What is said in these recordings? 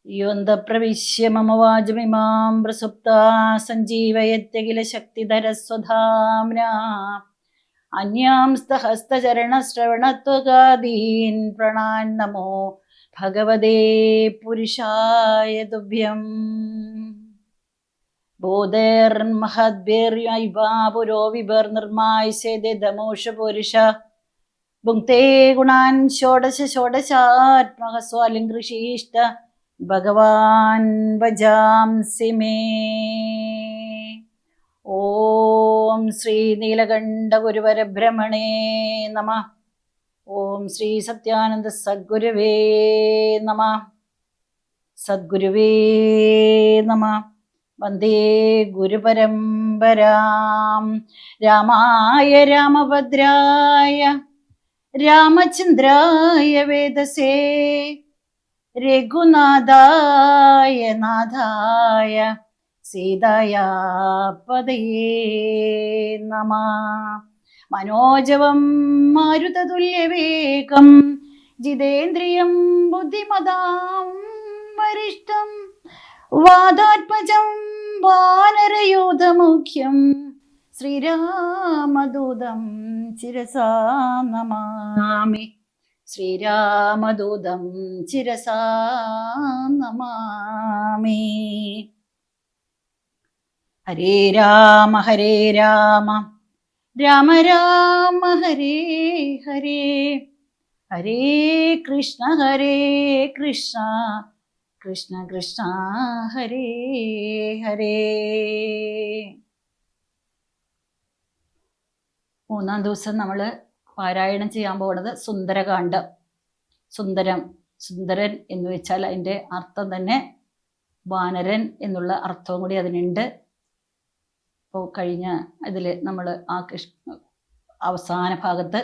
യോന്തപ്രവിശ്യ മമ വാചമിമാം പ്രസുപ്താ സഞ്ജീവയത്യ കില ശക്തിധരസ്വധാംനാ അന്യാംസ്തഹസ്തചരണശ്രവണത്വകാദീൻ പ്രണാൻ നമോ ഭഗവതേ പുരുഷായ തുഭ്യം. ബോധേർമഹദ്ഭിർയുവാ വിഭർനിർമായ്സേദമോഷ പുരുഷ ഭുങ്ക്തേ ഗുണാൻ ഷോഡശ ഷോഡശാത്മക സ്വാലിംഗൃഷീഷ്ട ഭഗവാൻ ഭജാംസി മേ. ഓം ശ്രീ നീലകണ്ഠ ഗുരുവരബ്രഹ്മണേ നമഃ. ഓം ശ്രീ സത്യാനന്ദ സദ്ഗുരുവേ നമഃ. സദ്ഗുരുവേ നമഃ. വന്ദേ ഗുരുപരമ്പരാം. രാമായ രാമഭദ്രായ രാമചന്ദ്രായ വേദസേ രഘുനാഥായ നാഥായ സീതായാ പദയേ നമഃ. മനോജവം മാരുതതുല്യവേഗം ജിതേന്ദ്രിയം ബുദ്ധിമതാം വരിഷ്ഠം വാദാത്മജം വാനരയൂഥമുഖ്യം ശ്രീരാമദൂതം ശിരസാ നമാമി. ശ്രീരാമദൂതം ശിരസാ നമാമി. ഹരേ രാമ ഹരേ രാമ രാമ രാമ ഹരേ ഹരേ ഹരേ കൃഷ്ണ കൃഷ്ണ കൃഷ്ണ ഹരേ ഹരേ. മൂന്നാം ദിവസം നമ്മൾ പാരായണം ചെയ്യാൻ പോകുന്നത് സുന്ദരകാന്ഡം. സുന്ദരൻ എന്ന് വെച്ചാൽ അതിൻ്റെ അർത്ഥം തന്നെ വാനരൻ എന്നുള്ള അർത്ഥവും കൂടി അതിനുണ്ട്. ഇപ്പോൾ കഴിഞ്ഞ ഇതിൽ നമ്മൾ അവസാന ഭാഗത്ത്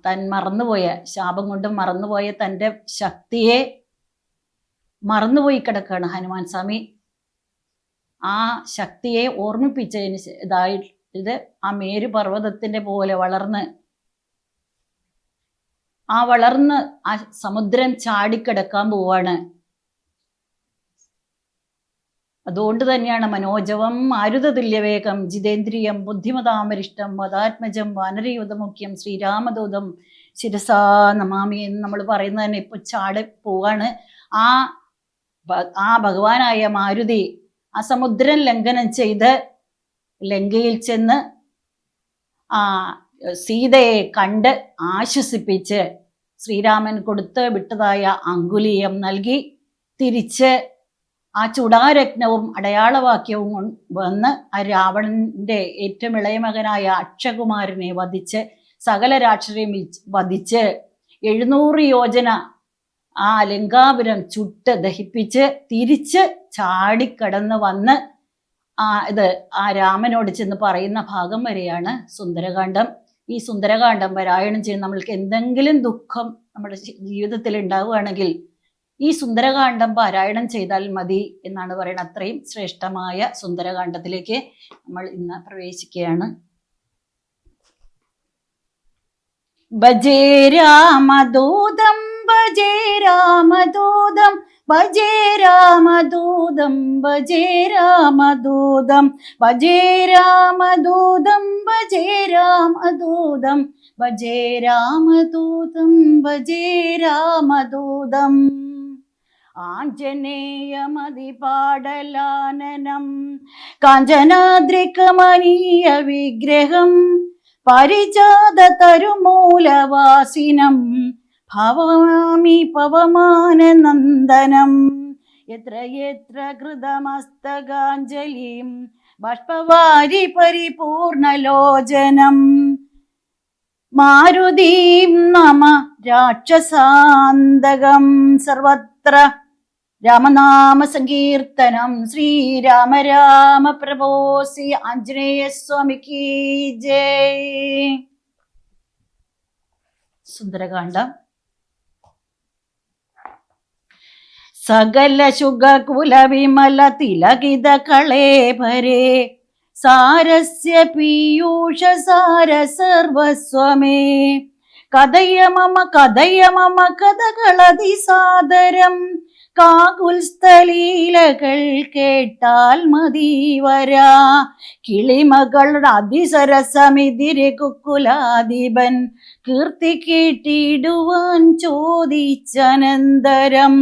താൻ മറന്നുപോയ, ശാപം കൊണ്ട് മറന്നുപോയ തൻ്റെ ശക്തിയെ മറന്നുപോയി കിടക്കുകയാണ് ഹനുമാൻ സ്വാമി. ആ ശക്തിയെ ഓർമ്മിപ്പിച്ചതിന് ഇത് ആ മേരു പർവ്വതത്തിൻ്റെ പോലെ വളർന്ന് ആ സമുദ്രം ചാടിക്കിടക്കാൻ പോവാണ്. അതുകൊണ്ട് തന്നെയാണ് മനോജവം മാരുതതുല്യവേഗം ജിതേന്ദ്രിയം ബുദ്ധിമതാമരിഷ്ടം വദാത്മജം വാനരയൂഥമുഖ്യം ശ്രീരാമദൂതം ശിരസാ നമാമി എന്ന് നമ്മൾ പറയുന്നത് തന്നെ. ഇപ്പൊ ചാടി പോവാണ്. ആ ഭഗവാനായ മാരുതി ആ സമുദ്രം ലംഘനം ചെയ്ത് ലങ്കയിൽ ചെന്ന് സീതയെ കണ്ട് ആശ്വസിപ്പിച്ച് ശ്രീരാമൻ കൊടുത്ത് വിട്ടതായ അങ്കുലീയം നൽകി തിരിച്ച് ആ ചുടാരത്നവും അടയാളവാക്യവും വന്ന് ആ രാവണന്റെ ഏറ്റവും ഇളയ മകനായ അക്ഷകുമാരനെ വധിച്ച് സകല രാക്ഷസരെയും വധിച്ച് 700 യോജന ആ ലങ്കാപുരം ചുട്ട് ദഹിപ്പിച്ച് തിരിച്ച് ചാടിക്കടന്ന് വന്ന് ആ രാമനോട് ചെന്ന് പറയുന്ന ഭാഗം വരെയാണ് സുന്ദരകാന്ഡം. ഈ സുന്ദരകാന്ഡം പാരായണം ചെയ്യുന്ന നമ്മൾക്ക് എന്തെങ്കിലും ദുഃഖം നമ്മുടെ ജീവിതത്തിൽ ഉണ്ടാവുകയാണെങ്കിൽ ഈ സുന്ദരകാന്ഡം പാരായണം ചെയ്താൽ മതി എന്നാണ് പറയുന്നത്. അത്രയും ശ്രേഷ്ഠമായ സുന്ദരകാന്ഡത്തിലേക്ക് നമ്മൾ ഇന്ന് പ്രവേശിക്കുകയാണ്. ഭജേ രാമദൂതം ഭജേ രാമദൂതം ഭജേ രാമദൂതം ഭജേ രാമദൂതം ഭജേ രാമദൂതം ഭജേ രാമദൂതം ഭജേ രാമദൂതം ഭജേ രാമദൂതം. ആഞ്ജനേയമതിപാടലാനനം കാഞ്ചനാദ്രികമനീയ വിഗ്രഹം പരിജാത തരുമൂലവാസിനം ഭവാമി പവമാനനന്ദനം. യത്ര യത്ര കൃതമസ്തകാഞ്ജലിം ബാഷ്പവാരി പരിപൂർണലോചനം മാരുതീം നമ രാക്ഷസാന്തകം സർവത്ര രാമനാമ സങ്കീർത്തനം. ശ്രീരാമ രാമ പ്രഭോ ശ്രീ ആഞ്ജനേയ സ്വാമിക്ക് ജയ്. സുന്ദരകാന്ഡം. സകല ശുഗകുല വിമല തിലകിത കളേഭരേ സാരസ്യ പീയൂഷ സാര സർവസ്വമേ കഥയ മമ കഥകളതിസാദരം കാകുൽസ്ഥലീലകൾ കേട്ടാൽ മതിവരാ കിളിമകളുടെ അതിസരസമിതിരെ കുക്കുലാധിപൻ കീർത്തി കേട്ടിടുവാൻ ചോദിച്ചനന്തരം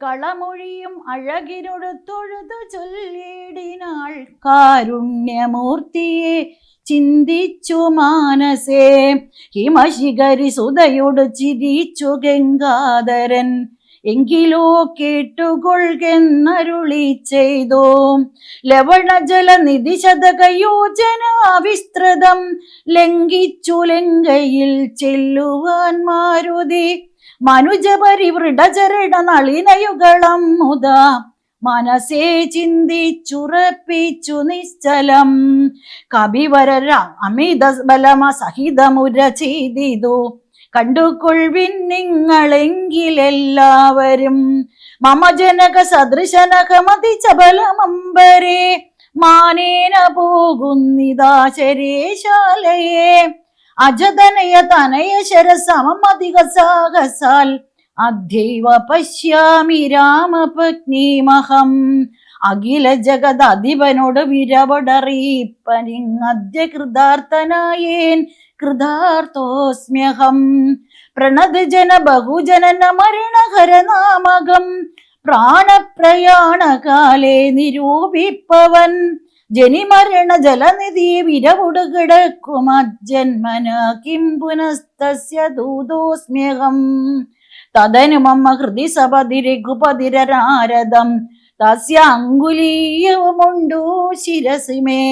കളമൊഴിയും അഴകിനോട് തൊഴുതു ചൊല്ലിടിനാൾ കാരുണ്യമൂർത്തിയെ ചിന്തിച്ചു മാനസേ ഹിമശിഖരി സുതയോട് ചിരിച്ചു ഗംഗാധരൻ എങ്കിലോ കേട്ടുകൊള്ളുകെന്നരുളി ചെയ്തു ലവണജല നിധി ശതകയോജന വിസ്തൃതം ലംഘിച്ചു ലങ്കയിൽ ചെല്ലുവാൻ മാരുതി മനുജപരിവൃഢചരണ നളിനയുഗളം മുതാ മനസ്സേ ചിന്തിച്ചുറപ്പിച്ചു നിശ്ചലം കവിവരര അമിത ബലമ സഹിതമുര ചെയ്തിതു കണ്ടുകൊള്ളിൻ നിങ്ങളെങ്കിലെല്ലാവരും മമ ജനക സദൃശനകമതി ചബലമമ്പരേ മാനേന പോകുന്നിതാ ശരേശാലയെ അജതനയ തനയ ശരസമധിക സാഹസാൽ അദ്യൈവ പശ്യാമി രാമപത്നീമഹം അഖില ജഗദധിപനോട് വിരവടറിയിപ്പനിങ്ങദ്യ കൃതാർത്ഥനായേൻ കൃതാർത്ഥോസ്മ്യഹം പ്രണത് ജന ബഹുജനന മരണഹരനാമകം പ്രാണപ്രയാണകാലേ നിരൂപിപ്പവൻ ജനിമരണ ജലനിധി വിരവുടു കിടക്കുമജ്ജന്മന കിം പുനസ്തസ്യ ദൂതോസ്മ്യഹം തദനു മമ ഹൃദി സപതി രഘുപതിരനാരദം തസ്യ അങ്കുലീയവുമുണ്ടു ശിരസി മേ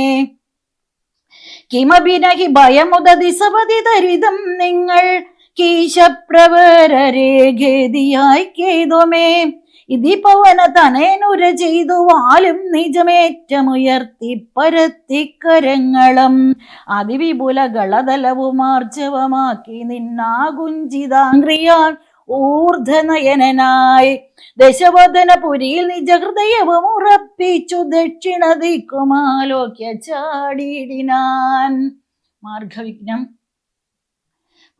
കിമപി നഹി ഭയമുദതി സപതി തരിതം നിങ്ങൾ കീശപ്രവരരേ ഖേദിയായി കേതുമേ ഇതി പവന തനയനുര ചെയ്തു വാലും നിജമേറ്റമുയർത്തി പരത്തിക്കരങ്ങളും അതിവിപുല ഗളതലവുമാർജവമാക്കി നിന്നാകുഞ്ചിതാംഗ്രിയാൽ ഊർധനയനായി ദശവദനപുരിയിൽ നിജഹൃദയവും ഉറപ്പിച്ചു ദക്ഷിണ ദിക്കുമാലോക്യ ചാടിയിടിനാൻ. മാർഗവിഘ്നം.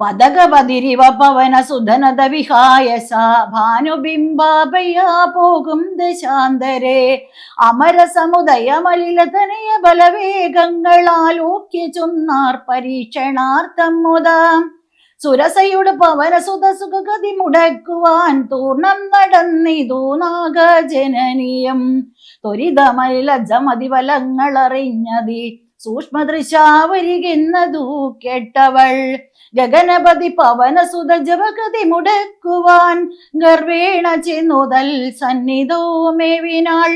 പദകപതിരിവ പവന സുധനത വിഹായസ ഭാനുബിംബാപയാ പോകും ദശാന്തരേ അമര സമുദയമലിലതനയ ബലവേഗങ്ങളാലോക്യ ചൊന്നാർ പരീക്ഷണാർത്ഥം മുതാം സുരസയുടെ പവന സുത സുഖഗതി മുടക്കുവാൻ തൂർണം നടന്നിതു നാഗജനനീയം ത്വരിതമലജമതിബലങ്ങളറിഞ്ഞതി സൂക്ഷ്മദൃശാവരികെന്നതു കേട്ടവൾ ഗഗനപതി പവന സുത ജപഗതി മുടക്കുവാൻ ഗർവേണ ചെന്നുതൽ സന്നിധോ മേവിനാൾ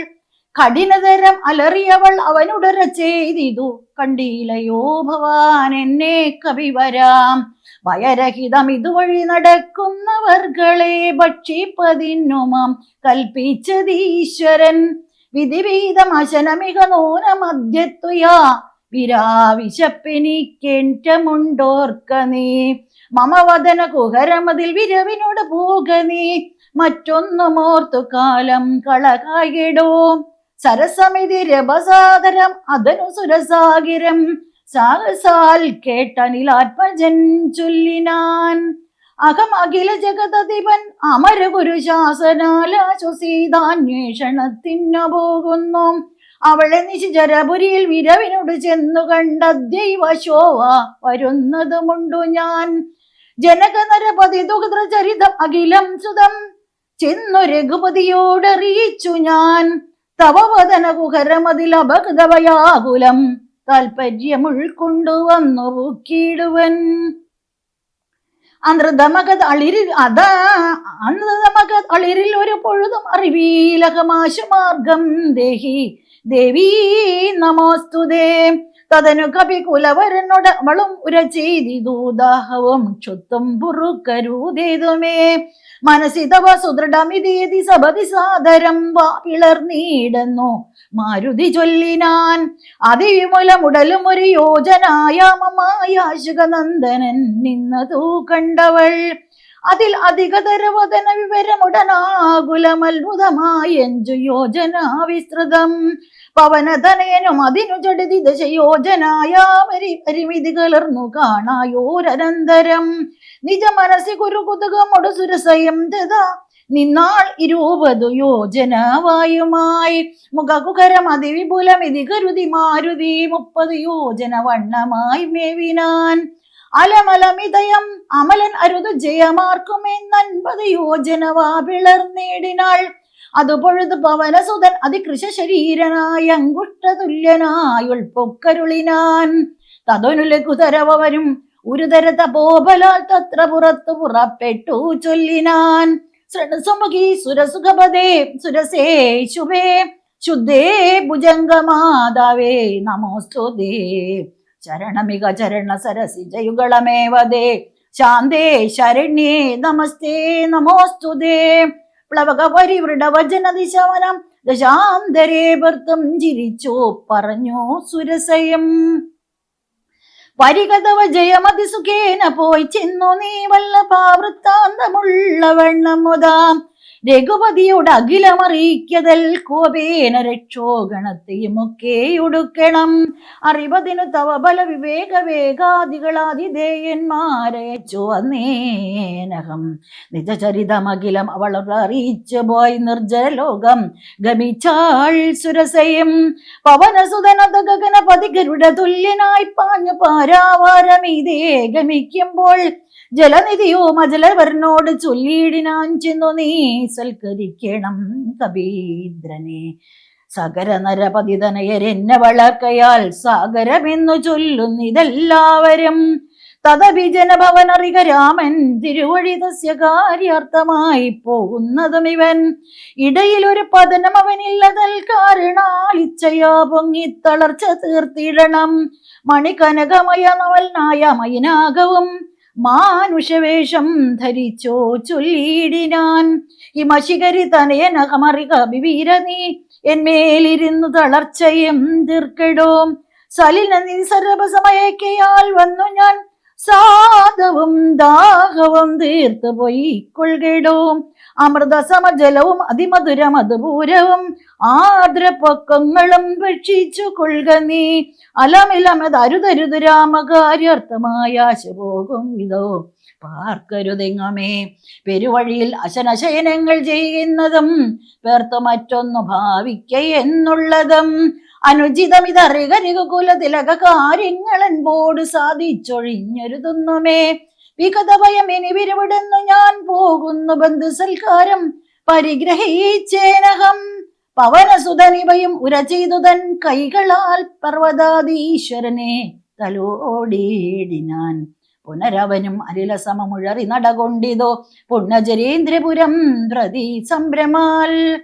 കഠിനതരം അലറിയവൾ അവനുടര ചെയ്തിതു കണ്ടീലയോ ഭവാൻ എന്നെ കവിവരാം ഭയരഹിതം ഇതുവഴി നടക്കുന്നവർകളെ ഭക്ഷിപ്പതിന്നുമാം കൽപ്പിച്ചതീശ്വരൻ വിധിവിഹിതം അശനമിക നൂനമദ്യത്വയാ വിരാവിശപ്പെനിക്കേറ്റമുണ്ടോർക്ക നീ മമവദന കുഹരമതിൽ വിരവിനോട് പോക നീ മറ്റൊന്നുമോർത്തു കാലം കളകായിടോ സരസമിതി രഭസാദരം അതനു സുരസാഗിരം സാഹസാൽ കേട്ടനിലാത്മജൻ ചൊല്ലിനാൻ അകം അഖില ജഗതധിപൻ അമര ഗുരു ശാസനാലാശ്വസീതാന്വേഷണത്തിനു പോകുന്നു അവളെ നിശിചരപുരിയിൽ വിരവിനോട് ചെന്നു കണ്ട ദൈവശോഭ വരുന്നതുമുണ്ടു ഞാൻ ജനകനരപതി ദുഗ്ധചരിതം അഖിലം സുതം ചെന്നു രഘുപതിയോടറിയിച്ചു ഞാൻ തവവദന കുഹരമതിൽ അപകൃതവയാകുലം താൽപര്യമുൾക്കൊണ്ടു വന്നു പൂക്കിയിടുവൻ അനൃതമകത് അളിരിൽ ഒരു പൊഴുതും അറിവീലകമാശുമാർഗം ദേഹി ദേവീ നമോസ്തുതേ തതനു കപി കുലവരനോട് അവളും ഉര ചെയ്തിതു ദാഹവും ക്ഷുത്തും പുറുക്കരുതേതുമേ മനസ്സിതവ സുദൃഢമിതേതി സപതി സാദരം പിളർന്നീടുന്നു മാരുതി ചൊല്ലിനാൻ അതിവിമുലമുടലും ഒരു യോജനായാമമായാശുകനന്ദനൻ നിന്നതു കണ്ടവൾ അതിൽ അധികതരവദന വിവരമുടനാകുലമത്ഭുതമായഞ്ചു യോജന വിസ്തൃതം പവനതനയനും അതിനു ചടുതി ദശയോജനായാമരി പരിമിതി കലർന്നു കാണായോരനന്തരം നിജ മനസ്സി കുരുകുതുകമൊടു സുരസയം തഥാ നിന്നാൾ 20 യോജനവായുമായി മുഖകുകരം അതിവിപുലമിതി കരുതി മാരുതി 30 യോജന വണ്ണമായി മേവിനാൻ അലമലമിതയം അമലൻ അരുത് ജയമാർക്കുമെന്ന് 50 യോജനവാ പിളർന്നേടിനാൾ അതു പൊഴുതു പവനസുതൻ അതികൃശ ശരീരനായ അങ്കുഷ്ട തുല്യനായുൾപ്പൊക്കരുളിനാൻ തതൊനുലകുതരവരും ഒരു തര തപോബലാൽ തത്ര പുറത്തു പുറപ്പെട്ടു ചൊല്ലിനാൻ ശൃണുസുമുഖി സുരസുഖപദേ സുരസേ ശുഭേ ശുദ്ധേ ഭുജംഗമാതാവേ നമോസ്തുതേ ചരണമിക ചരണ സരസിജയുകളമേവദേ ശാന്തേ ശരണ്യേ നമസ്തേ നമോസ്തുതേ പ്ലവക പരിവൃഢവചന ദിശവനം ദശാന്തരേ ഭർത്തം ചിരിച്ചു പറഞ്ഞു സുരസയം പരിഗതവ ജയമതിസുഖേന പോയി ചെന്നു നീ വല്ലഭാവൃത്താന്തമുള്ള വണ്ണം മുതാം രഘുപതിയുടെ അഖിലമറിയിക്കതൽ കോപേന രക്ഷോഗണത്തെയുമൊക്കെ ഉടുക്കണം അറിവതിനു തവ ബല വിവേക വേഗാദികളാതിദേയന്മാരെ ചുവന്നേനകം നിജചരിതമഖിലം അവൾ അറിയിച്ചു പോയി നിർജ്ജലോകം ഗമിച്ചാൾ സുരസയും പവനസുതനത ഗഗനപതി ഗരുഡ തുല്യനായി പാഞ്ഞു പാരാവാരമീതേ ഗമിക്കുമ്പോൾ ജലനിധിയോ മജലവരനോട് ചൊല്ലിയിടിനാൻ ചെന്നു നീ സൽക്കരിക്കണം കബീന്ദ്രനെ സകര നരപതിതനയരെന്നെ വളർക്കയാൽ സാഗരമെന്നു ചൊല്ലുന്നിതെല്ലാവരും തദഭിജനഭവനറിക രാമൻ തിരുവഴി തസ്യ കാര്യാർത്ഥമായി പോകുന്നതും ഇവൻ ഇടയിലൊരു പതനം അവനില്ലതൽ കാരണാലിച്ചയാ പൊങ്ങി തളർച്ച തീർത്തിടണം മണികനകമയ നവൽനായ മൈനാകവും മാനുഷവേഷം ധരിച്ചോ ചൊല്ലിയിടിനാൻ ഹിമശിഖരി തനയനകമറിക വിവീരനീ എന്മേലിരുന്നു തളർച്ചയും തീർക്കടോ സലിന നിസരഭസമയക്കയാൽ വന്നു ഞാൻ സാധവും ദാഹവും തീർത്തു പൊയ്ക്കൊള്ളുകടോ അമൃതസമജലവും അതിമധുര മധുപൂരവും ആർദ്രപ്പൊക്കങ്ങളും ഭക്ഷിച്ചു കൊള്ളുക നീ അലമിലമതരുതരുതു രാമകാര്യർത്ഥമായ ആശപോകും വിധോ പാർക്കരുതെങ്ങമേ പെരുവഴിയിൽ അശനശയനങ്ങൾ ചെയ്യുന്നതും പേർത്തു മറ്റൊന്നു ഭാവിക്കയെന്നുള്ളതും അനുചിതമിതറികരികുല തിലക കാര്യങ്ങളെൻപോട് സാധിച്ചൊഴിഞ്ഞൊരുതുന്നുമേ വികതഭയം ഇനി വിരവിടുന്നു ഞാൻ പോകുന്നു ബന്ധു സൽക്കാരം പരിഗ്രഹിച്ചേനഹം പവനസുതനിവയും ഉര ചെയ്തുതൻ കൈകളാൽ പർവ്വതാധീശ്വരനെ തലോടിയിടിനാൻ പുനരവനും അരിലസമമുഴറി നടകൊണ്ടിതോ പുണ്യജരീന്ദ്രപുരം പ്രതി സംഭ്രമാൽ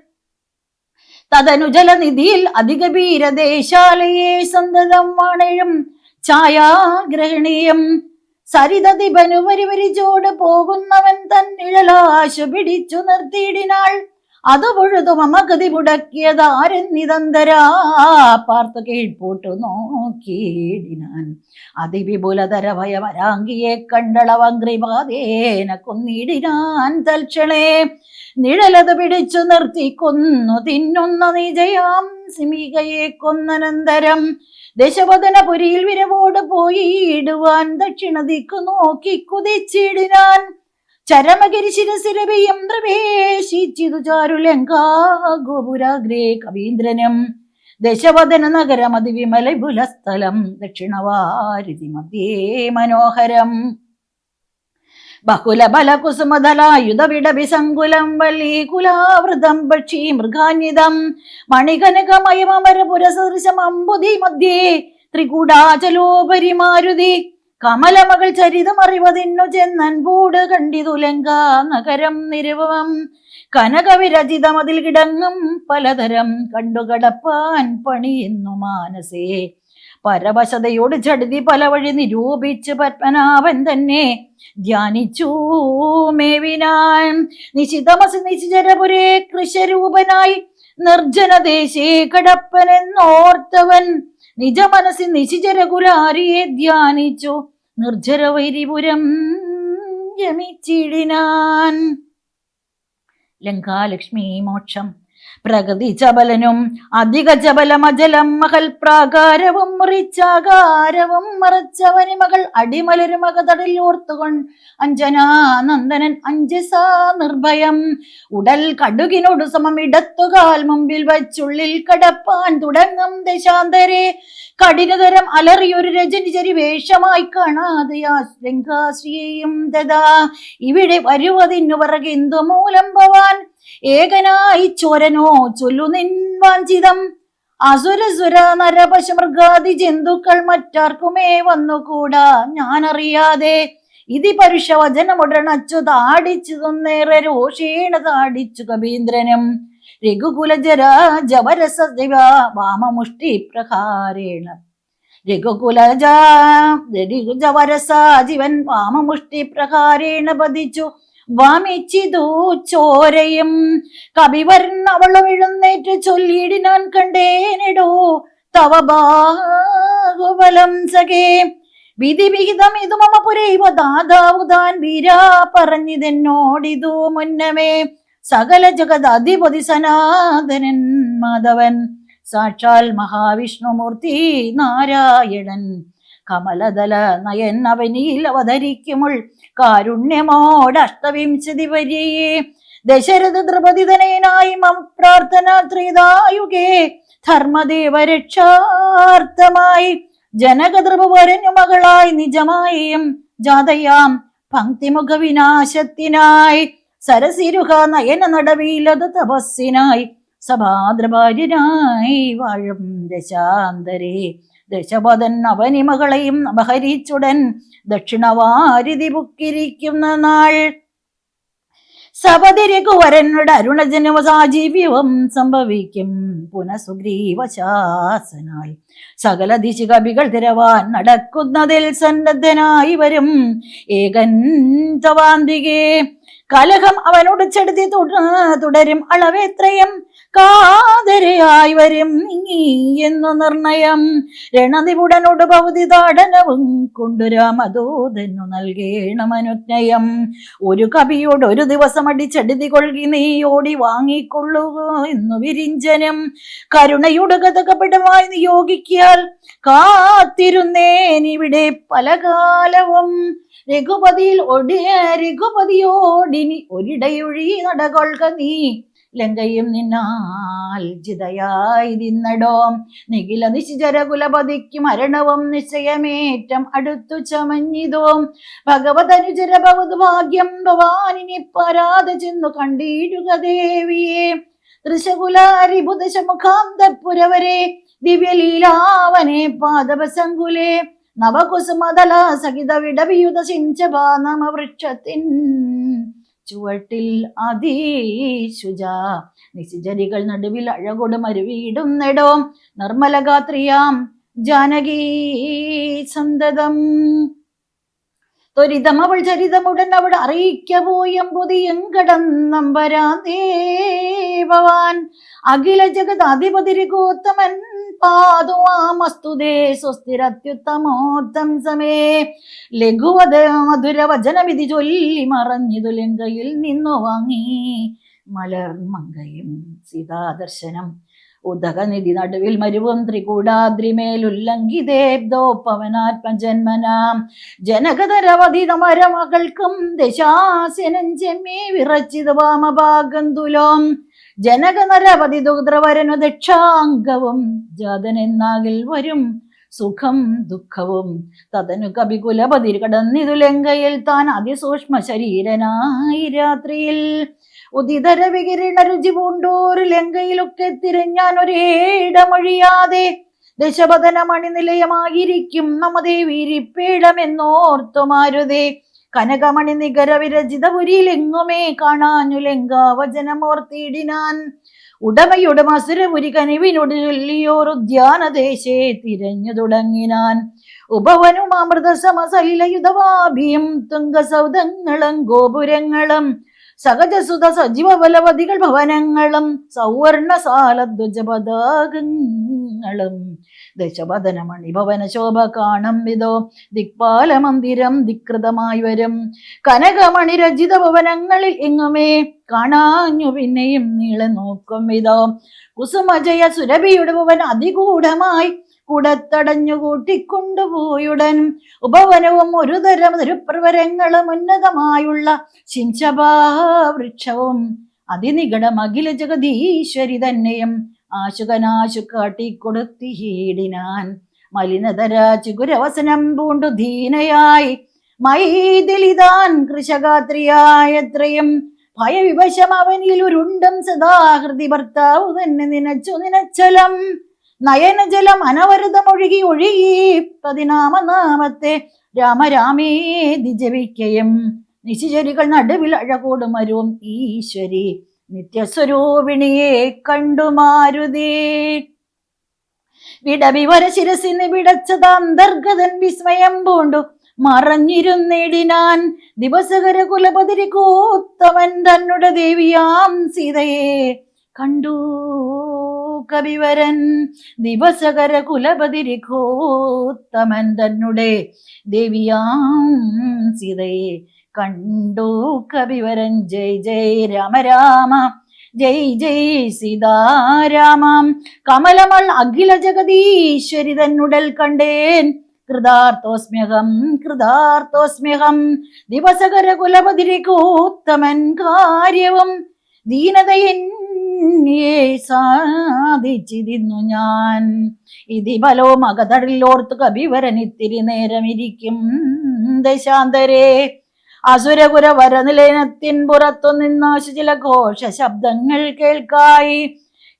തദനു ജലനിധിയിൽ അതിഗഭീരദേശാലയെ സന്തതം വാണഴും ഛായാഗ്രഹണീയം സരിതദിപനു വരിവരിച്ചോട് പോകുന്നവൻ തന്നിഴലാശു പിടിച്ചു നിർത്തിയിടിനാൾ അത് പൊഴുതു മമഗതി മുടക്കിയതാരെന്നിതന്തരാ പാർത്തു കീഴ്പോട്ടു നോക്കിയിടിനാൻ അതിവിപുലതര ഭയവരാങ്കിയെ കണ്ടളവങ്ക്രിപാതേന കൊന്നിടിനാൻ തൽക്ഷണേ നിഴലത് പിടിച്ചു നിർത്തി കൊന്നു തിന്നുന്ന നിജയാം സിമികയെ കൊന്നനന്തരം ദശവദനപുരിയിൽ വിരവോട് പോയിടുവാൻ ദക്ഷിണ ദിക്കു നോക്കി കുതിച്ചിടിനാൻ ചരമഗിരി ശിരസിരവിയും പ്രവേശിച്ചിതു ചാരുലങ്കാ ഗോപുരാഗ്രേ കവീന്ദ്രനും ദശവദന നഗരം അതിവിമല ബുലസ്ഥലം ദക്ഷിണവാരിധി മധ്യേ മനോഹരം ബഹുല ബല കുസുമധലായുധ വിടവിസങ്കുലം വല്ലീകുലാവൃതം പക്ഷി മൃഗാന്വിതം മണികനകമയമരപുരസദൃശം അമ്പുതി മധ്യേ ത്രികൂടാചലോപരി മാരുതി കമലമകൾ ചരിതമറിവതിന്നു ചെന്നൻപൂട് കണ്ടിതുലങ്കാ നഗരം നിരുവം കനകവിരചിതമതിൽ കിടങ്ങും പലതരം കണ്ടുകടപ്പാൻ പണിയുന്നു മാനസേ പരവശതയോട് ചടുതി പല വഴി നിരൂപിച്ച് പത്മനാഭൻ തന്നെ ധ്യാനിച്ചു മേവിനാൻ. നിശിതമസി നിശിചരപുരേ കൃശരൂപനായി നിർജ്ജനദേശേ കടപ്പനെന്നോർത്തവൻ നിജ മനസ്സിൽ നിശിചരകുലാരിയെ ധ്യാനിച്ചു നിർജ്ജര വൈരിപുരം ഗമിച്ചിടിനാൻ. ലങ്കാലക്ഷ്മി മോക്ഷം പ്രകൃതി ചബലനും അധിക ചബലമജലം മകൾ പ്രാകാരവും മുറിച്ചാകാരവും മറച്ചവനി മകൾ അടിമലരുമകതടിൽ ഓർത്തുകൊണ്ട് അഞ്ജനാനന്ദനൻ അഞ്ജസാ നിർഭയം ഉടൽ കടുകിനോട് സമം ഇടത്തുകാൽ മുമ്പിൽ വച്ചുള്ളിൽ കടപ്പാൻ തുടങ്ങും ദശാന്തരെ കഠിനതരം അലറിയൊരു രജനിചരി വേഷമായി കാണാതെയാ ലങ്കാശ്രീയും ദദാ ഇവിടെ വരുവതിനു പറകെന്തു മൂലം ഭവാൻ ഏകനായി ചോരനോ ചൊല്ലു നിൻ വാഞ്ചിതം അസുരസുര നരപശു മൃഗാദി ജന്തുക്കൾ മറ്റാർക്കുമേ വന്നുകൂടാ ഞാനറിയാതെ ഇതി പരുഷവചനമുടണച്ചു താടിച്ചു തൊന്നേറെ രോഷേണ താടിച്ചു കവീന്ദ്രനും രഘുകുലജര ജവരസ വാമമുഷ്ടി പ്രഹാരേണ രഘുകുലജവരസ ജീവൻ വാമമുഷ്ടി പ്രഹാരേണ പതിച്ചു വാമിച്ചിതു ചോരയും കവിവരൻ അവളും എഴുന്നേറ്റ് ചൊല്ലിയിടിനാൻ കണ്ടേനിടോ തവ ബാഹുബലം സഖേ വിധി വിഹിതം ഇതു മമ പുരൈവ ദാതാവുതാൻ വീരാ പറഞ്ഞിതെന്നോടിതു മുന്നമേ സകല ജഗദധിപതി സനാതനൻ മാധവൻ സാക്ഷാൽ മഹാവിഷ്ണുമൂർത്തി നാരായണൻ കമലദല നയൻ അവനിൽ അവതരിക്കുമുൾ കാരുണ്യമോട് അഷ്ടവിംശതി വരിയേ ദശരഥ ദ്രൗപദിതനയനായി മം പ്രാർത്ഥന ത്രിതായുഗേ ധർമ്മദേവരക്ഷാർത്ഥമായി ജനകദ്രവരനു മകളായി നിജമായും ജാതയാം പങ്ക്തിമുഖ വിനാശത്തിനായി സരസിരുഹ നയന നടവീലത തപസ്സിനായി സഭാദ്രഭാര്യനായി വാഴും ദശാന്തരേ ദശപദൻ അവനി മകളെയും അപഹരിച്ചുടൻ ദക്ഷിണവാരിധി പുക്കിരിക്കുന്ന നാൾ സപതിരഘുവരനുടെ അരുണജനവസാജീവ്യവും സംഭവിക്കും പുനഃസുഗ്രീവശാസനായി സകല ദിശകവികൾ തിരവാൻ നടക്കുന്നതിൽ സന്നദ്ധനായി വരും ഏകൻ തവാന്തികേ കലഹം അവനോട് ചെടുത്തി തുടരും അളവെത്രയും കാതരയായി വരും നീ എന്നു നിർണയം രണനിപുടനോട് ഭൗതി താടനവും കൊണ്ടുരാമദൂതനു നൽകേണം അനുജ്ഞയം ഒരു കവിയോട് ഒരു ദിവസം അടിച്ചെടുതി കൊള്ളുകി നീ ഓടി വാങ്ങിക്കൊള്ളുക എന്നു വിരിഞ്ചനം കരുണയുടെ ഗതകപടമായി നിയോഗിക്കാൽ കാത്തിരുന്നേനിവിടെ പല കാലവും രഘുപതിയോടിനി ഒരിടയൊഴി നടകൊള്ളുക നീ ലങ്കയും നിന്നാൽ ജിതയായി നിന്നടോം നിഖില നിശിചരകുലപതിക്ക് മരണവും നിശ്ചയമേറ്റം അടുത്തു ചമഞ്ഞിതോം ഭഗവതനുചര ഭവത് ഭാഗ്യം ഭവാനിനി പരാത ചെന്നു കണ്ടിടുക ദേവിയെ തൃശകുലാരിബുദശമുഖാന്തപുരവരെ ദിവ്യലീലാവനെ പാദപസങ്കുലേ നവകുസുമതല സഹിത വിടവിയുത സിഞ്ചപാനമ വൃക്ഷത്തിൻ ചുവട്ടിൽ അതിശുജ നിശിചരികൾ നടുവിൽ അഴകൊട് മരുവീടും നെടോം നിർമ്മലഗാത്രിയാം ജാനകീ സന്തതം ത്വരിതം അവൾ ചരിതമുടൻ അവിടെ അറിയിക്ക പോയം പുതിയും കടന്നമ്പരാന്തേ ഭവാൻ അഖില ജഗത് അധിപതിരിഗോത്തമൻ പാതുവാമസ്തുതേ സ്വസ്ഥിരത്യുത്തമോത്തം സമേ ലഘുവത മധുരവചനവിധി ചൊല്ലി മറഞ്ഞിതു ലങ്കയിൽ നിന്നു വാങ്ങി മലർമങ്കയും സീതാദർശനം ഉദകനിധി നടുവിൽ മരുവും ത്രികൂടാദ്രിമേലുല്ലംഘിതേബ്ദോപവനാത്മജന്മനാം ജനകതരവധിതമരമകൾക്കും ദശാസനം ചെമ്മേ വിറച്ചിത് വാമഭാഗന്തുലോം ജനകനരവധി ദുദ്രവരനു ദക്ഷാംഗവും ജാതനെന്നാകിൽ വരും സുഖം ദുഃഖവും തതനു കവികുലപതി കടന്നിതു ലങ്കയിൽ താൻ അതിസൂക്ഷ്മ ശരീരനായി രാത്രിയിൽ ഉദിതര വികിരണ രുചി പൂണ്ടോരു ലങ്കയിലൊക്കെ തിരഞ്ഞാൻ ഒരേടമൊഴിയാതെ ദശപഥന മണിനിലയമായിരിക്കും നമദേവീരിപ്പേടമെന്നോർത്തു മാരുതേ കനകമണി നികര വിരചിതപുരിയിലെങ്ങുമേ കാണാഞ്ഞു ലങ്കാവചനമോർത്തിയിടിനാൻ ഉടമയുടെ മസുരപുരി കനിവിനോട് ചൊല്ലിയോർ ഉദ്യാനദേശേ തിരഞ്ഞു തുടങ്ങിനാൻ. ഉപവനും അമൃത സമസലിലയുധവാഭിയും തുംഗസൗധങ്ങളും ഗോപുരങ്ങളും സഹജസുത സജീവ ബലവതികൾ ഭവനങ്ങളും സൗവർണസാല ധ്വജപതാകങ്ങളും ദശവദന മണിഭവന ശോഭ കാണും വിധോ ദിക്പാല മന്ദിരം ധികൃതമായി വരും. കനകമണി രചിത ഭവനങ്ങളിൽ എങ്ങുമേ കാണാഞ്ഞു പിന്നെയും നീളെ നോക്കും വിധോ കുസുമജയ സുരഭിയുടെ ഭവൻ അതിഗൂഢമായി കുടത്തടഞ്ഞു കൂട്ടിക്കൊണ്ടുപോയുടൻ. ഉപവനവും ഒരു തരം തിരുപ്രവരങ്ങളും ഉന്നതമായുള്ള ശിംശഭാവൃക്ഷവും അതിനികടം അഖില ജഗദീശ്വരി തന്നെയും ആശുകനാശു കാട്ടിക്കൊടുത്തിയിടിനാൻ. മലിനതര ചിഗുരവസനം പൂണ്ടു ദീനയായി മൈതിലിതാൻ കൃശഗാത്രിയായത്രയും ഭയവിവശം അവനിൽ ഉരുണ്ടും സദാഹൃതി ഭർത്താവു തന്നെ നിനച്ചലം നയനജലം അനവരതമൊഴുകി ഒഴുകി 14 രാമരാമേതി ജപിക്കയും നിശിചരികൾ നടുവിൽ അഴകൂടുമരും ഈശ്വരി നിത്യസ്വരൂപിണിയെ കണ്ടു മാരുതി. വിടവിവര ശിരസിന് വിടച്ചത് അന്തർഗതൻ വിസ്മയം പൂണ്ടു മറഞ്ഞിരുന്നിടിനാൻ. ദിവസകര കുലപതിരി കൂത്തവൻ തന്നുടെ ദേവിയാം സീതയെ കണ്ടു കവിവരൻ. ദിവസകര കുലപതിരി കൂത്തമൻ തന്നുടെ ദേവിയാം സീതയെ കണ്ടു കവിവരൻ. ജയ് ജയ് രാമ രാമ ജയ് ജയ് സീതാരാമം. കമലമൾ അഖില ജഗദീശ്വരി തന്നുടൽ കണ്ടേൻ കൃതാർത്ഥോസ്മ്യഹം കൃതാർത്ഥോസ്മ്യഹം. ദിവസകര കുലപതിരി കൂത്തമൻ കാര്യവും ദീനതയെന്നെ സാധിച്ചിരുന്നു ഞാൻ. ഇതി ബലോ മകതടിലോർത്തു കവിവരൻ ഇത്തിരി നേരം ഇരിക്കും ദശാന്തരേ. അസുരകുര വരനിലയനത്തിൻ പുറത്തു നിന്നാശു ചില ഘോഷ ശബ്ദങ്ങൾ കേൾക്കായി.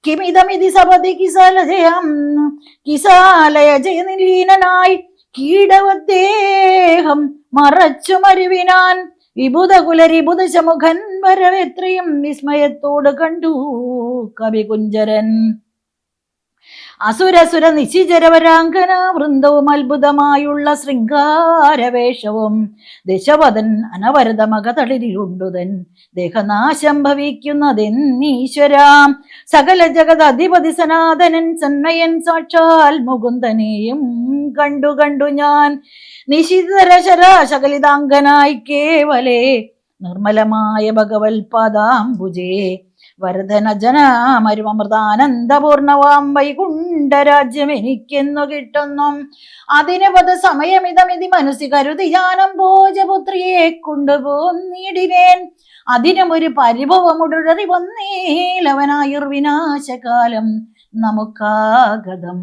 കിമിതമിതി സപതി കിസാലയ ജയനിലീനായി കീടവദ്ദേഹം മറച്ചു മരുവിനാൻ. വിബുധകുലരിബുധശമുഖൻ വരവെത്രയും വിസ്മയത്തോട് കണ്ടു കവികുഞ്ചരൻ. അസുരസുര നിശിചരവരാങ്കന വൃന്ദവും അത്ഭുതമായുള്ള ശൃംഗാരവേഷവും ദശവദൻ അനവരത മകതളിരിലുണ്ടുതൻ ദേഹനാശം ഭവിക്കുന്നതെന്നീശ്വരാം. സകല ജഗത് അധിപതി സനാതനൻ സന്മയൻ സാക്ഷാൽ മുകുന്ദനെയും കണ്ടു കണ്ടു ഞാൻ. നിശിതര ശരാശകലിതാംഗനായി കേവലേ നിർമ്മലമായ ഭഗവൽ പാദാംബുജേ വരധന ജനമരുമൃതാനന്ദപൂർണവാം വൈകുണ്ഠരാജ്യം എനിക്കെന്നു കിട്ടുന്നു. അതിന് പദ സമയമിതമിതി മനസ്സി കരുതി ജ്ഞാനം ഭോജപുത്രിയെ കൊണ്ടുപോന്നിടിനേൻ. അതിനും ഒരു പരിഭവമുടറി വന്നേലവനായുർവിനാശകാലം നമുക്കാഗതം.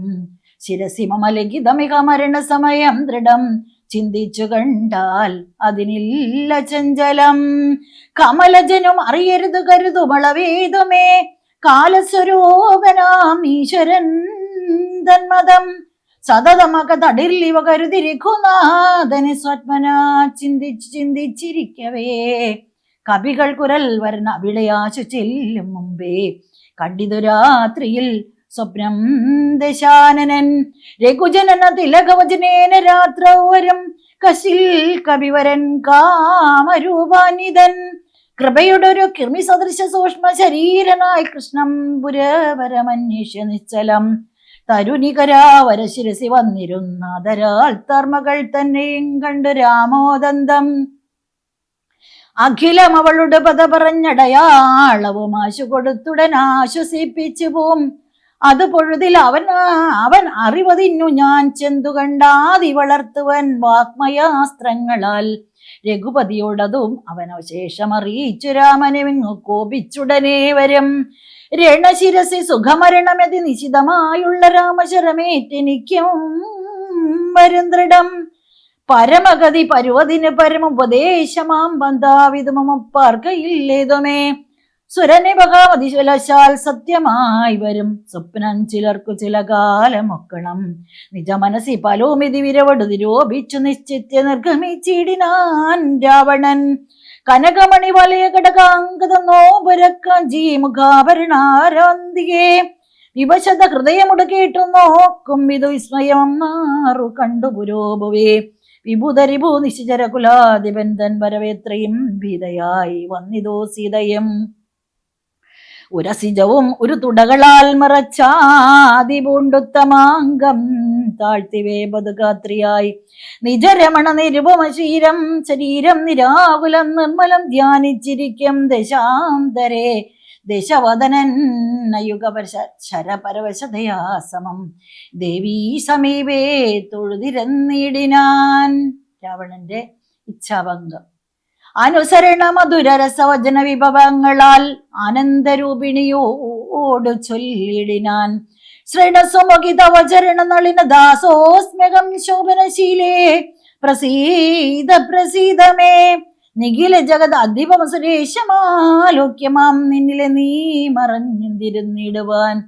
ശിരസിമലകിതമിക മരണ സമയം ദൃഢം ചിന്തിച്ചു കണ്ടാൽ അതിനില്ല ചഞ്ചലം. കമലജനും അറിയരുത് കരുതുമളവേതുമേ കാലസ്വരൂപനാം ഈശ്വരൻ തന്മതം. സതതമക തടിർലിവ കരുതി രഘുനാഥനെ സ്വത്മനാ ചിന്തിച്ചിരിക്കവേ കവികൾ കുരൽ വരണ അവിളയാശു ചെല്ലും മുമ്പേ കണ്ടിതു രാത്രിയിൽ സ്വപ്നം ദശാനനൻ. രഘുജനന തിലകവചനേന രാത്രൗവരം കശിൽ കവിവരൻ കാമരൂപാനിതൻ. കൃപയുടൊരു കിർമി സദൃശ സൂക്ഷ്മ ശരീരനായി കൃഷ്ണം പുരവരമന്വേഷ്യ നിശ്ചലം തരുണികരാവര ശിരസി വന്നിരുന്നാദരാൾ തർമ്മകൾ തന്നെയും കണ്ടു രാമോദന്തം. അഖിലം അവളുടെ പദ പറഞ്ഞടയാളവും ആശു കൊടുത്തുടൻ ആശ്വസിപ്പിച്ചു പോം. അത് പൊഴുതിൽ അവൻ അറിവതിന്നു ഞാൻ ചെന്തു കണ്ടാതി വളർത്തുവൻ വാഗ്മയാസ്ത്രങ്ങളാൽ. രഘുപതിയോടതും അവനവശേഷം അറിയിച്ചു രാമനെങ്ങു കോപിച്ചുടനെ വരും. രണശിരസി സുഖമരണമതി നിശിതമായുള്ള രാമശരമേറ്റെനിക്കും വരും ദൃഢം. പരമഗതി പരുവതിന് പരമുപദേശമാം ബന്ധാവിധമൊപ്പാർക്കയില്ലേതുമേ. സുരനെ ഭഗവതിശാൽ സത്യമായി വരും സ്വപ്നം ചിലർക്കു ചില കാലമൊക്കണം. നിജ മനസ്സി പലോമിതി വിരവടു നിരോപിച്ചു നിശ്ചിത്യ നിർഗമിച്ചിടിനാൻ രാവണൻ. കനകമണി വലയ ഘടകാംഗത നോപരക്കാഞ്ചി മുഖാഭരണാരവന്തികെ വിവശത ഹൃദയമുട കേട്ടു നോക്കും വിധു വിസ്മയം മാറു കണ്ടു പുരോഭവേ വിഭുതരിഭൂ നിശിചര കുലാധിപൻ തൻ വരവേത്രയും ഭീതയായി വന്നിതോ സീതയും ഉരസിജവും ഒരു തുടകളാൽ മറച്ചാതിപൂണ്ടുത്തമാംഗം താഴ്ത്തിവേ ബതുഗാത്രിയായി നിജരമണ നിരുപമശീരം ശരീരം നിരാകുലം നിർമ്മലം ധ്യാനിച്ചിരിക്കും ദശാന്തരേ ദശവദനൻ യുഗപരശ ശരപരവശതയാ സമം ദേവീ സമീപേ തൊഴുതിരന്നിടിനാൻ. രാവണന്റെ ഇച്ഛാഭംഗം. അനുസരണ മധുരരസവചന വിഭവങ്ങളാൽ ആനന്ദരൂപിണിയോട് ചൊല്ലിടിനാൻ. ശ്രീണസുമുഖിതവചരണ നളിന ദാസോസ്മ്യകം ശോഭനശീലേ പ്രസീത പ്രസീതമേ നിഖില ജഗത് അധിപം സുരേഷമാലോക്യമാം നിന്നിലെ നീ മറഞ്ഞിരുന്നിടുവാൻ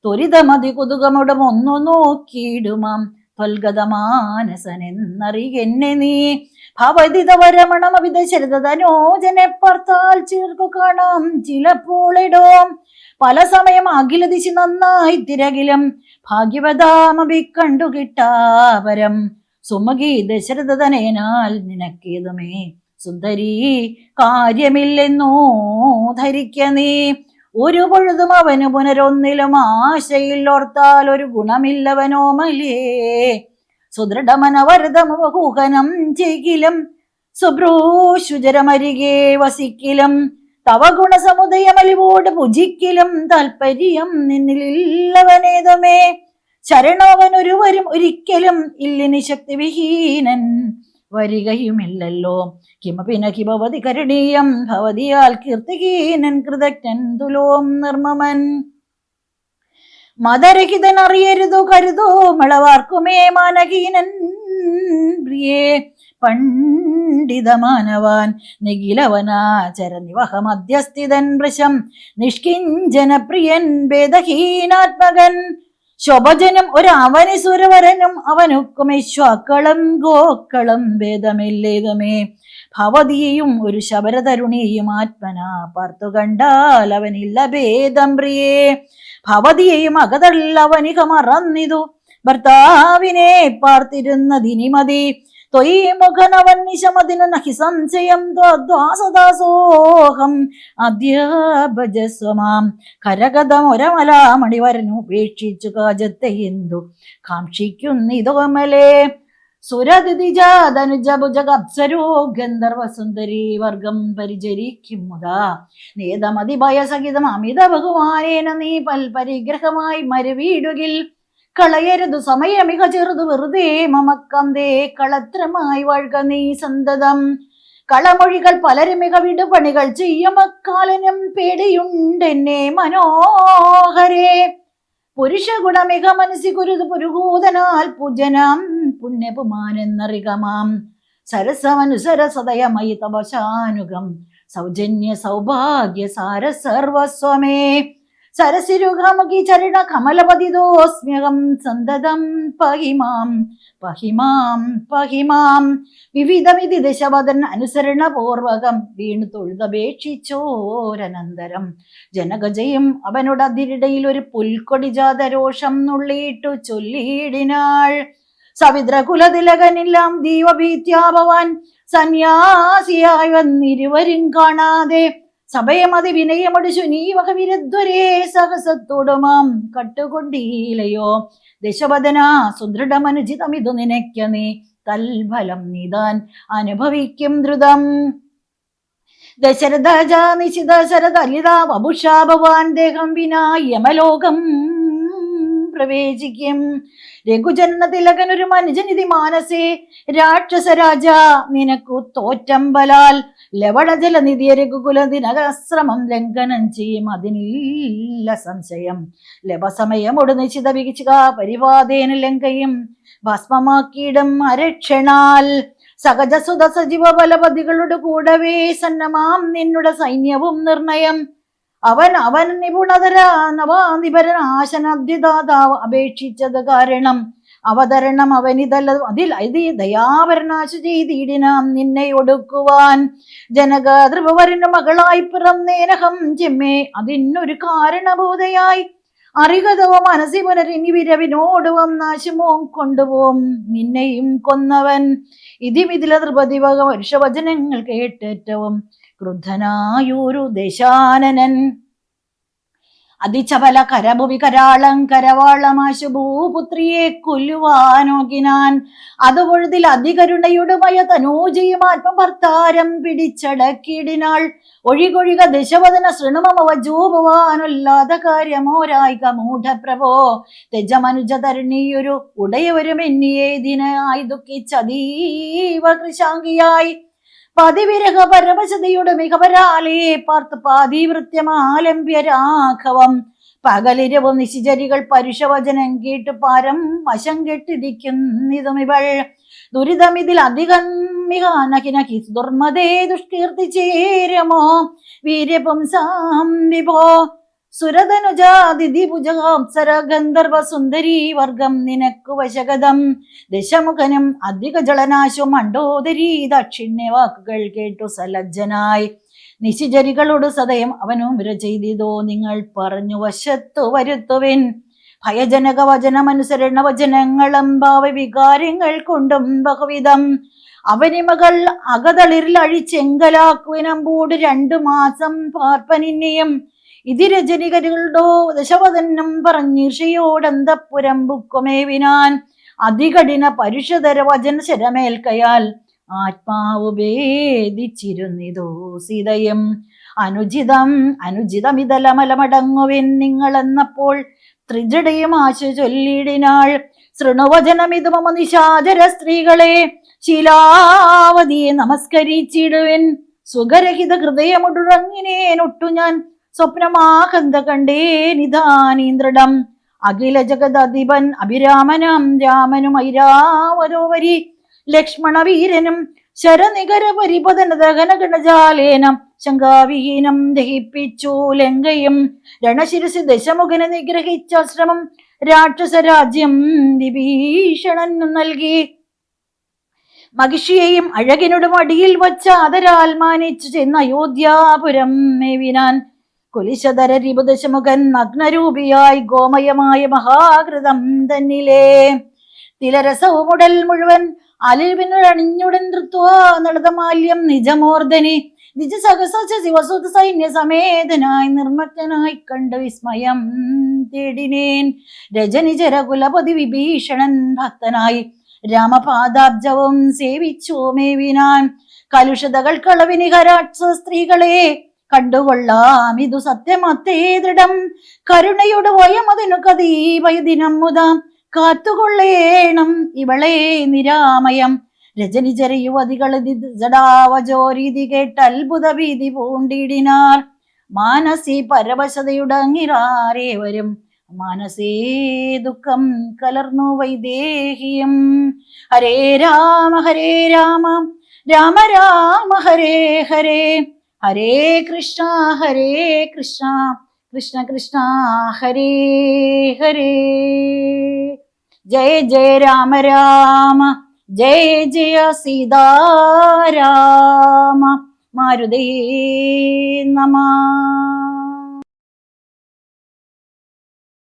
ത്വരിതമതി കുതുകമുടം ഒന്നു നോക്കിയിടുമാം ത്വൽഗതമാനസനെന്നറിയെന്നെ നീ ഭവതിതവരമണമവിധ ശരതനോജനെ പാർത്താൽ ചേർക്കു കാണാം ചിലപ്പോളിടോം പല സമയം അഖില ദിശ നന്നായി തിരകിലും ഭാഗ്യവതാമഭി കണ്ടു കിട്ടാവരം സുമകി ദശരഥനേനാൽ നിനക്കേതുമേ സുന്ദരീ കാര്യമില്ലെന്നോ ധരിക്ക നീ ഒരു പൊഴുതും അവന് പുനരൊന്നിലും ആശയിൽ ഓർത്താൽ ഒരു ഗുണമില്ലവനോമലേ സുദൃഢമനവരതമൂഹനം ചെയ്കിലും സുഭ്രൂശുചരമരികെ വസിക്കിലും തവ ഗുണസമുദയമലിവോട് ഭുജിക്കിലും താൽപര്യം നിന്നിലില്ലവനേതുമേ ശരണവനൊരുവരും ഒരിക്കലും ഇല്ലിനി ശക്തിവിഹീനൻ വരികയുമില്ലല്ലോ കിമപിന കിഭവതി കരണീയം ഭവതിയാൽ കീർത്തിഹീനൻ കൃതജ്ഞൻ തുലോം നിർമ്മമൻ മതരഹിതൻ അറിയരുതു കരുതോ മളവാർക്കുമേ മാനഹീനൻ പ്രിയേ പണ്ഡിതമാനവാൻ നിഖിലവനാചരനിവഹ മധ്യസ്ഥിതൻ വൃശം നിഷ്കിഞ്ചന പ്രിയൻ ഭേദഹീനാത്മകൻ ശോഭജനും ഒരു അവനിസുരവരനും അവനുക്കുമേശ്വാക്കളും ഗോക്കളും ഭേദമില്ലേതുമേ ഭവതിയെയും ഒരു ശബരതരുണിയും ആത്മനാ പാർത്തു കണ്ടാൽ അവനില്ല ഭേദം പ്രിയേ ഭവതിയെയും അകതള്ളവനിക മറന്നിതു ഭർത്താവിനെ പാർത്തിരുന്നതിനിമതി ത്വയിമുഖനവൻ നിശമതിനു നഹി സംശയം ദ്വാസദാസോഹം അദ്യഭജസ്വമാം കരകഥമൊരമലാമണിവരനു ഉപേക്ഷിച്ചു കാജത്തെ എന്തു കാക്ഷിക്കുന്നിതോമലേ സുരതിജാതനുജഭുജഗപ്സരോ ഗന്ധർവസുന്ദരീ വർഗം പരിചരിക്കും മുതാ നേതമതിഭയസഹിതം അമിത ബഹുമാനേന നീ പൽപരിഗ്രഹമായി മരുവീടുകിൽ കളയരുതു സമയമിക ചെറുതു വെറുതെ മമക്കന്തേ കളത്രമായി വാഴ്ക നീ സന്തതം കളമൊഴികൾ പലരുമിക വിടുപണികൾ ചെയ്യുമക്കാലനും പേടിയുണ്ടെന്നെ മനോഹരേ പുരുഷ ഗുണമിക മനസ്സി കുരുതു പുരുഹൂതനാൽ പൂജനാം പുണ്യപുമാനെന്നറികമാം സരസമനുസരസദയമയി തപശാനുഗം സൗജന്യ സൗഭാഗ്യ സാര സർവസ്വമേ സരസിരുഖമുഖി ചരണ കമലപതിതോസ്മ്യകം സന്തതം പഹിമാം പഹിമാം പഹിമാം വിവിധമിതി ദശവദൻ അനുസരണപൂർവകം വീണു തൊഴുതപേക്ഷിച്ചോരനന്തരം ജനകജയും അവനോടതിരിടയിൽ ഒരു പുൽക്കൊടി ജാതരോഷം നുള്ളിയിട്ടു ചൊല്ലിയിടിനാൾ സവിദ്രകുലതിലകനെല്ലാം ദീവഭീത്യാഭവാൻ സന്യാസിയായി വന്നിരുവരും കാണാതെ സഭയമതി വിനയമൊടിച്ചു നീ വക വിരുദ്ധരേ സഹസത്തോടുമാം കട്ടുകൊണ്ടീലയോ ദശവദന സുദൃഢമനുചിതമിതു നിനയ്ക്ക നീ തൽഫലം നീതാൻ അനുഭവിക്കും ദ്രുതം ദശരഥ നിശിത ശരദലിത വപുഷാ ഭവാൻ ദേഹം വിനാ യമലോകം പ്രവേശിക്കും രഘുജന്മ തിലകനൊരു മനുജനിധി മാനസേ രാക്ഷസരാജ നിനക്കു തോറ്റമ്പലാൽ ലവണജലനിധിയ രഘുകുലദിനശ്രമം ലംഘനം ചെയ്യും അതിനില്ല സംശയം ലഭസമയമൊടു നിശ്ചിത വികിച്ചുക പരിവാദേന ലങ്കയും ഭസ്മമാക്കിയിടും അരക്ഷണാൽ സഹജസുത സജീവ ബലപതികളുടെ കൂടവേ സന്നമാം നിന്നുടെ സൈന്യവും നിർണയം അവൻ നിപുണതര നവാനിപരൻ ആശനാദ്യദാതാവ് അപേക്ഷിച്ചത് കാരണം അവതരണം അവനിതല്ല അതിൽ ദയാപരനാശു ചെയ്തിടിനാം നിന്നെ ഒടുക്കുവാൻ. ജനക ധ്രുവവരന്റെ മകളായി പിറന്നേനഹം ചെമ്മേ അതിനൊരു കാരണബോധയായി അറികതവ മനസ്സി പുനരിനി വിരവിനോടുവം നാശമോ കൊണ്ടുപോം നിന്നെയും കൊന്നവൻ. ഇതിമിതില ത്രിപതി വക വർഷവചനങ്ങൾ കേട്ടേറ്റവും ക്രുദ്ധനായൊരു ദേശാനനൻ. അതിചപല കരഭുവി കരാളം കരവാളമാശു ഭൂപുത്രിയെ കൊല്ലുവാനോകിനാൻ. അത് പൊഴുതിൽ അതികരുണയുടുമയ തനൂജയും ആത്മഭർത്താരം പിടിച്ചടക്കിയിടിനാൾ. ഒഴികൊഴിക ദശവദന ശൃണുമവജൂപവാനല്ലാത കാര്യമോരായിക മൂഢപ്രഭോ. തെജമനുജ തരുണിയൊരു ഉടയവരും എന്നിയേതിനായി ദുഃഖിച്ചതീവ കൃശാംഗിയായി. പതിവിരഹ പരമശതയുടെ മികവരാലേ പാർത്ത് പാതിവൃത്യമാലംബ്യ രാഘവം. പകലിരവും നിശിചരികൾ പരുഷവചനം കേട്ട് പാരം വശം കെട്ടിരിക്കുന്നിതുമിവൾ. ദുരിതമിതിൽ അധികം മിഹാനകിനകി ദുർമതേ ദുഷ്കീർത്തി ചേരമോ വീര്യപുംസാം വിഭോ. സുരതനുജാതിഥിഭുജാപ്സര ഗന്ധർവ സുന്ദരീ വർഗം നിനക്കു വശഗതം. ദശമുഖനും അധിക ജളനാശു മണ്ഡോദരീ ദക്ഷിണ്യ വാക്കുകൾ കേട്ടു സലജ്ജനായി. നിശിചരികളോട് സദയം അവനും വിര ചെയ്തോ നിങ്ങൾ പറഞ്ഞു വശത്തു വരുത്തുവിൻ. ഭയജനക വചനമനുസരണ വചനങ്ങളും ഭാവവികാരങ്ങൾ കൊണ്ടും ബഹുവിധം. അവനിമകൾ അകതളിരിൽ അഴിച്ചെങ്കലാക്കുവിനമ്പോട് 2 മാസം പാർപ്പനിന്നെയും. ഇതിരജനികരുടോ ദശവതന്നം പറഞ്ഞീർഷയോടന്തപ്പുരം ബുക്കുമേവിനാൻ. അതികഠിന പരുഷധര വചന ശരമേൽക്കയാൽ ആത്മാവ് ഭേദിച്ചിരുന്നിതോ സീതയും. അനുചിതമിതലമലമടങ്ങുവിൻ നിങ്ങളെന്നപ്പോൾ ത്രിജടയും ആശ ചൊല്ലിടിനാൾ. ശൃണുവചനമിതു മമ നിശാചര സ്ത്രീകളെ ശീലാവതിയെ നമസ്കരിച്ചിടുവിൻ. സുഖരഹിത ഹൃദയമുടുറങ്ങിനേനൊട്ടു ഞാൻ സ്വപ്നമാകന്ത കണ്ടേനിധാനീന്ദ്രടം. അഖില ജഗദധിപൻ അഭിരാമനാം രാമനും ഐരാവരോവരി ലക്ഷ്മണവീരനും ശരനികര പരിപതന ദഹനഗണജാലേനം ശങ്കാവിഹീനം ദഹിപ്പിച്ചു ലങ്കയും. രണശിരസി ദശമുഖന് നിഗ്രഹിച്ച ശ്രമം രാക്ഷസരാജ്യം വിഭീഷണന് നൽകി. മഹിഷിയെയും അഴകിനോട് മടിയിൽ വച്ച ആദരാൽ മാനിച്ചു ചെന്ന അയോധ്യാപുരം മേവിനാൻ. കുലിശധര രിപുദശമുഖൻ നഗ്നരൂപിയായി ഗോമയമായ മഹാകൃതം തന്നിലേ. തിലരസവുമുടൽ മുഴുവൻ അലിവിനണിഞ്ഞുടൻ നൃത്വാ നളതമാല്യം നിജമൂർധനി. നിജസഹസ ശിവസുത സൈന്യ സമേതനായി നിർമ്മഗ്നായി കണ്ട് വിസ്മയം തേടിനേൻ. രജനിചര കുലപതി വിഭീഷണൻ ഭക്തനായി രാമപാദാബ്ജവും സേവിച്ചു മേവിനാൻ. കലുഷതകൾ കളവിനിഹരാക്ഷ സ്ത്രീകളെ കണ്ടുകൊള്ളാം ഇതു സത്യമത്തേ ദൃഢം. കരുണയുടെ വയമതിനു കതീപയദിനം മുതാം കാത്തുകൊള്ളേണം ഇവളെ നിരാമയം. രജനിചര യുവതികൾ ജടാവജോരീതി കേട്ട് അത്ഭുത ഭീതി പൂണ്ടിടിനാർ. മാനസി പരവശതയുടങ്ങിറാരേവരും മനസേ ദുഃഖം കലർന്നു വൈദേഹിയും. ഹരേ രാമ രാമ രാമ ഹരേ ഹരേ. ഹരേ കൃഷ്ണ കൃഷ്ണ കൃഷ്ണ ഹരേ ഹരേ. ജയ ജയ രാമ രാമ ജയ ജയ സീതാരാമ. മാരുതേ നമഃ.